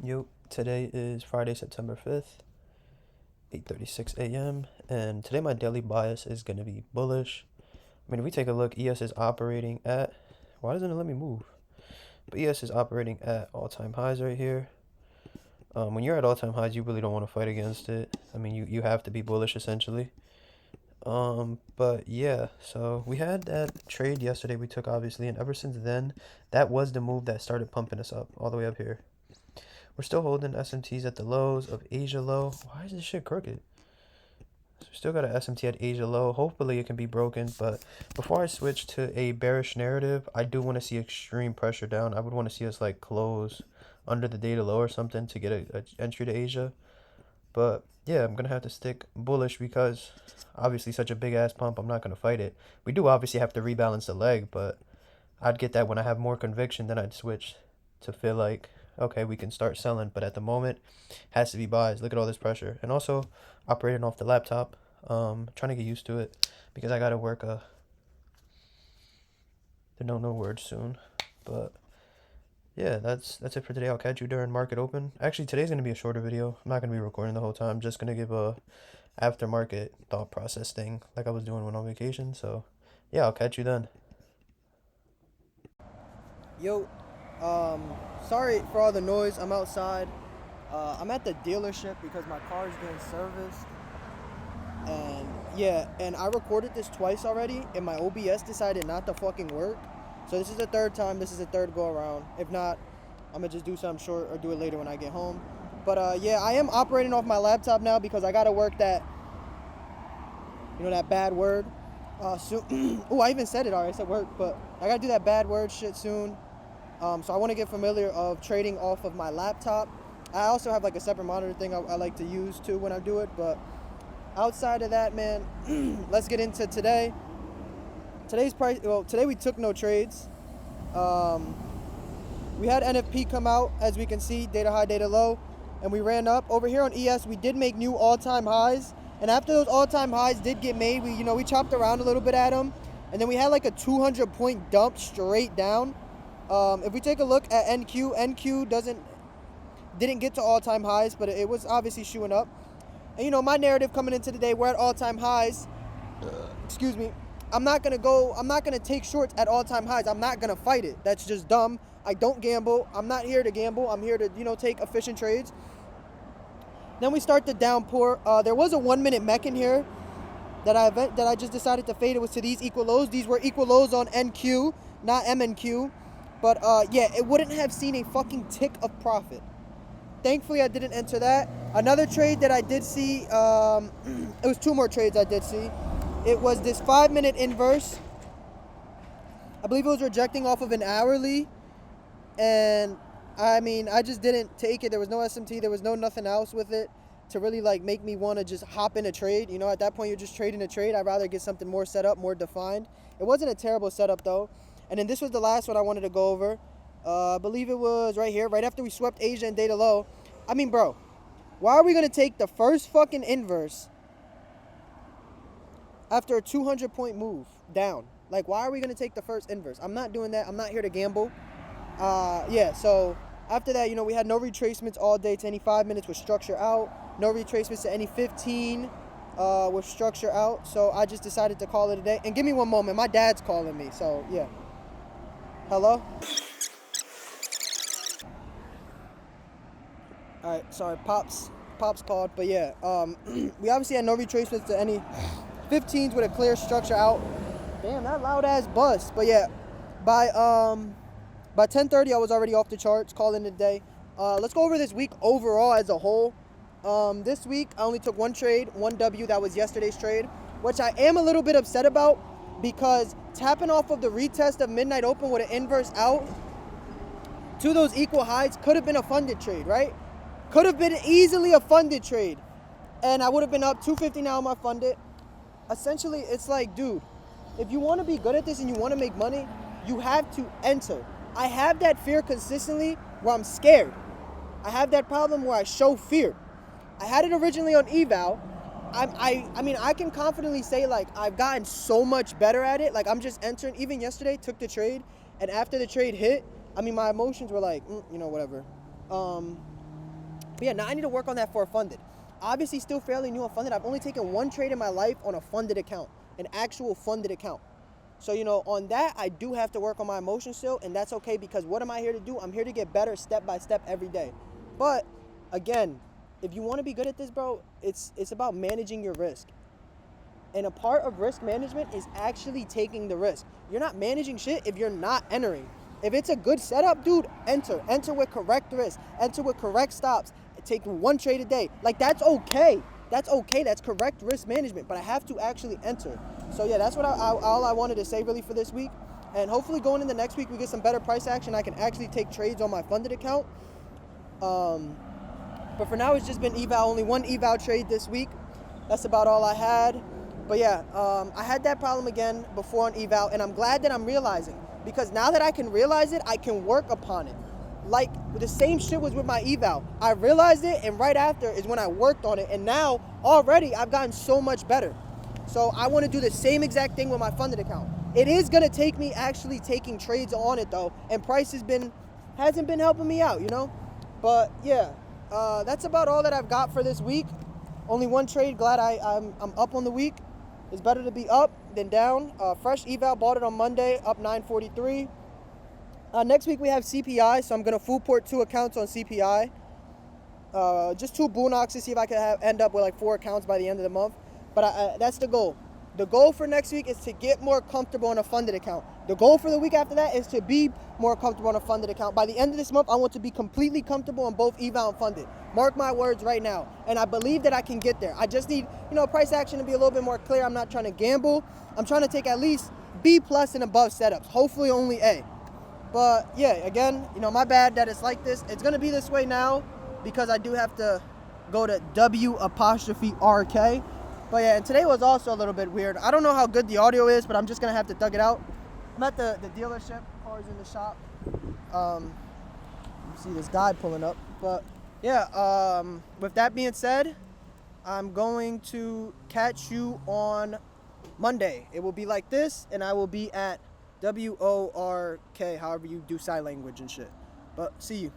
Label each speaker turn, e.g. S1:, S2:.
S1: Yo, today is Friday, September 5th, 8:36 a.m. And today my daily bias is going to be bullish. I mean, if we take a look, ES is operating at, why doesn't it let me move? But ES is operating at all-time highs right here. When you're at all-time highs, you really don't want to fight against it. I mean, you have to be bullish essentially. But yeah, so we had that trade yesterday we took obviously, and ever since then, that was the move that started pumping us up all the way up here. We're still holding SMTs at the lows of Asia low. Why is this shit crooked? So we still got an SMT at Asia low. Hopefully it can be broken. But before I switch to a bearish narrative, I do want to see extreme pressure down. I would want to see us like close under the data low or something to get a entry to Asia. But yeah, I'm gonna have to stick bullish because obviously such a big ass pump. I'm not gonna fight it. We do obviously have to rebalance the leg, but I'd get that when I have more conviction. Then I'd switch to feel like, okay, we can start selling. But at the moment, has to be buys. Look at all this pressure. And also operating off the laptop. Trying to get used to it because I gotta work the no words soon. But yeah, that's it for today. I'll catch you during market open. Actually, today's gonna be a shorter video. I'm not gonna be recording the whole time. I'm just gonna give a aftermarket thought process thing like I was doing when on vacation. So yeah, I'll catch you then.
S2: Yo, sorry for all the noise. I'm outside. I'm at the dealership because my car is getting serviced. And yeah, and I recorded this twice already, and my OBS decided not to fucking work. So this is the third time. This is the third go around. If not, I'm gonna just do something short or do it later when I get home. But yeah, I am operating off my laptop now because I gotta work that, that bad word. Soon. Oh, I even said it already. I said work, but I gotta do that bad word shit soon. So I want to get familiar of trading off of my laptop. I also have like a separate monitor thing I like to use too when I do it. But outside of that, man, let's get into today. Today's price. Well, today we took no trades. We had NFP come out, as we can see, data high, data low, and we ran up. Over here on ES, we did make new all-time highs. And after those all-time highs did get made, we chopped around a little bit at them, and then we had like a 200-point dump straight down. If we take a look at NQ didn't get to all-time highs, but it was obviously shooting up. And my narrative coming into the day, we're at all-time highs. Excuse me. I'm not gonna take shorts at all-time highs. I'm not gonna fight it. That's just dumb. I don't gamble. I'm not here to gamble. I'm here to take efficient trades. Then we start the downpour. There was a 1-minute mech in here that I just decided to fade. It was to these equal lows. These were equal lows on NQ, not MNQ. But yeah, it wouldn't have seen a fucking tick of profit. Thankfully, I didn't enter that. Another trade that I did see, it was two more trades I did see. It was this 5-minute inverse. I believe it was rejecting off of an hourly. And I mean, I just didn't take it. There was no SMT. There was no nothing else with it to really like make me want to just hop in a trade. At that point, you're just trading a trade. I'd rather get something more set up, more defined. It wasn't a terrible setup though. And then this was the last one I wanted to go over. I believe it was right here, right after we swept Asia and data low. I mean, bro, why are we going to take the first fucking inverse after a 200-point move down? Like, why are we going to take the first inverse? I'm not doing that. I'm not here to gamble. Yeah, so after that, we had no retracements all day to any 5 minutes with structure out. No retracements to any 15 with structure out. So I just decided to call it a day. And give me one moment. My dad's calling me, so yeah. Hello? Alright, sorry, Pops called, but yeah, we obviously had no retracements to any 15s with a clear structure out. Damn, that loud ass bust. But yeah, by 10:30 I was already off the charts, calling it a day. Let's go over this week overall as a whole. This week I only took one trade, one W. That was yesterday's trade, which I am a little bit upset about because tapping off of the retest of midnight open with an inverse out to those equal highs could have been a funded trade, right? Could have been easily a funded trade. And I would have been up 250 now on my funded. Essentially, it's like, dude, if you want to be good at this and you want to make money, you have to enter. I have that fear consistently where I'm scared. I have that problem where I show fear. I had it originally on eval. I mean, I can confidently say, like, I've gotten so much better at it. Like, I'm just entering. Even yesterday, took the trade. And after the trade hit, I mean, my emotions were like, whatever. But yeah, now I need to work on that for a funded. Obviously, still fairly new on funded. I've only taken one trade in my life on a funded account, an actual funded account. So, you know, on that, I do have to work on my emotion still, and that's okay because what am I here to do? I'm here to get better step by step every day. But, again, if you want to be good at this, bro, it's about managing your risk. And a part of risk management is actually taking the risk. You're not managing shit if you're not entering. If it's a good setup, dude, enter. Enter with correct risk. Enter with correct stops. Take one trade a day. Like, that's okay. That's okay. That's correct risk management. But I have to actually enter. So, yeah, that's what all I wanted to say really for this week. And hopefully going into next week, we get some better price action. I can actually take trades on my funded account. But for now, it's just been eval. Only one eval trade this week. That's about all I had. But, yeah, I had that problem again before on eval. And I'm glad that I'm realizing. Because now that I can realize it, I can work upon it. Like, the same shit was with my eval. I realized it, and right after is when I worked on it. And now, already, I've gotten so much better. So I want to do the same exact thing with my funded account. It is going to take me actually taking trades on it, though. And price hasn't been helping me out, you know? But, yeah, that's about all that I've got for this week. Only one trade. Glad I'm up on the week. It's better to be up than down. Fresh eval, bought it on Monday, up 943. Next week we have CPI, so I'm going to full port 2 accounts on CPI. Just 2 boonocks to see if I can end up with like 4 accounts by the end of the month. But that's the goal. The goal for next week is to get more comfortable on a funded account. The goal for the week after that is to be more comfortable on a funded account. By the end of this month, I want to be completely comfortable on both eval and funded. Mark my words right now. And I believe that I can get there. I just need, price action to be a little bit more clear. I'm not trying to gamble. I'm trying to take at least B+ and above setups. Hopefully only A. But yeah, again, my bad that it's like this. It's going to be this way now because I do have to go to W'_RK. But yeah, and today was also a little bit weird. I don't know how good the audio is, but I'm just going to have to thug it out. I'm at the dealership. Cars in the shop. You see this guy pulling up. But yeah, with that being said, I'm going to catch you on Monday. It will be like this, and I will be at WORK, however you do sign language and shit. But see you.